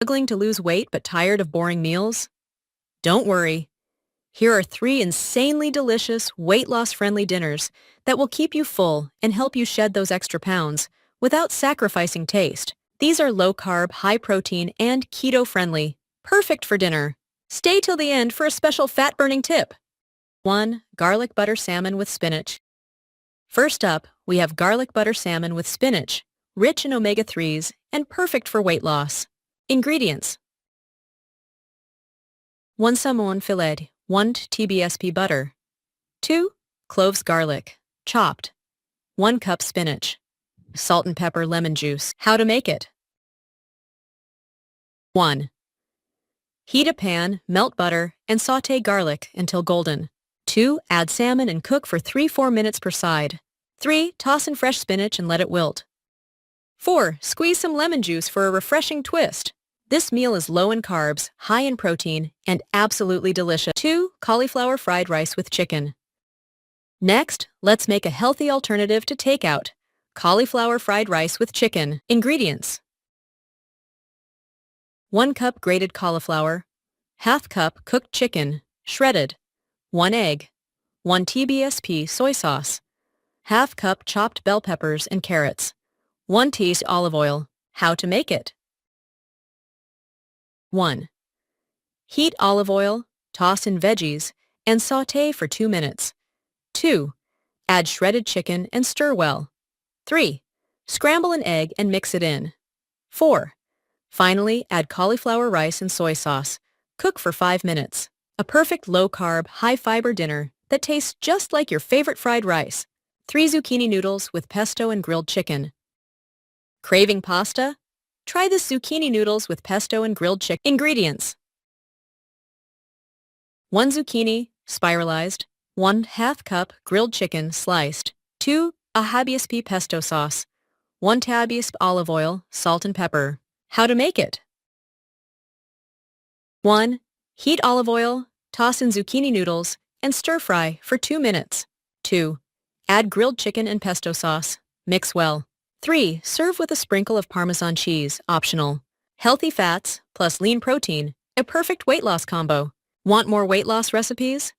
Struggling to lose weight but tired of boring meals? Don't worry. Here are 3 insanely delicious, weight-loss-friendly dinners that will keep you full and help you shed those extra pounds without sacrificing taste. These are low-carb, high-protein, and keto-friendly. Perfect for dinner. Stay till the end for a special fat-burning tip. 1. Garlic butter salmon with spinach. First up, we have garlic butter salmon with spinach, rich in omega-3s and perfect for weight loss. Ingredients: 1 salmon fillet, 1 TBSP butter, 2 cloves garlic, chopped, 1 cup spinach, salt and pepper lemon juice. How to make it? 1. Heat a pan, melt butter, and sauté garlic until golden. 2. Add salmon and cook for 3-4 minutes per side. 3. Toss in fresh spinach and let it wilt. 4. Squeeze some lemon juice for a refreshing twist. This meal is low in carbs, high in protein, and absolutely delicious. 2. Cauliflower fried rice with chicken. Next, let's make a healthy alternative to takeout. Cauliflower fried rice with chicken. Ingredients: 1 cup grated cauliflower, ½ cup cooked chicken, shredded, 1 egg, 1 TBSP soy sauce, ½ cup chopped bell peppers and carrots, 1 teaspoon olive oil. How to make it? 1. Heat olive oil, toss in veggies, and sauté for 2 minutes. 2. Add shredded chicken and stir well. 3. Scramble an egg and mix it in. 4. Finally, add cauliflower rice and soy sauce. Cook for 5 minutes. A perfect low-carb, high-fiber dinner that tastes just like your favorite fried rice. 3 zucchini noodles with pesto and grilled chicken. Craving pasta? Try the zucchini noodles with pesto and grilled chicken. Ingredients: 1 zucchini, spiralized, 1/2 cup grilled chicken, sliced, 2 TBSP pesto sauce, 1 tablespoon olive oil, salt and pepper. How to make it? 1. Heat olive oil, toss in zucchini noodles, and stir-fry for 2 minutes. 2. Add grilled chicken and pesto sauce. Mix well. 3. Serve with a sprinkle of Parmesan cheese, optional. Healthy fats plus lean protein, a perfect weight loss combo. Want more weight loss recipes?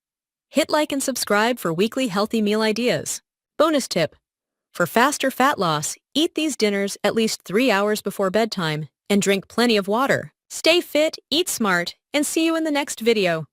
Hit like and subscribe for weekly healthy meal ideas. Bonus tip: for faster fat loss, eat these dinners at least 3 hours before bedtime and drink plenty of water. Stay fit, eat smart, and see you in the next video.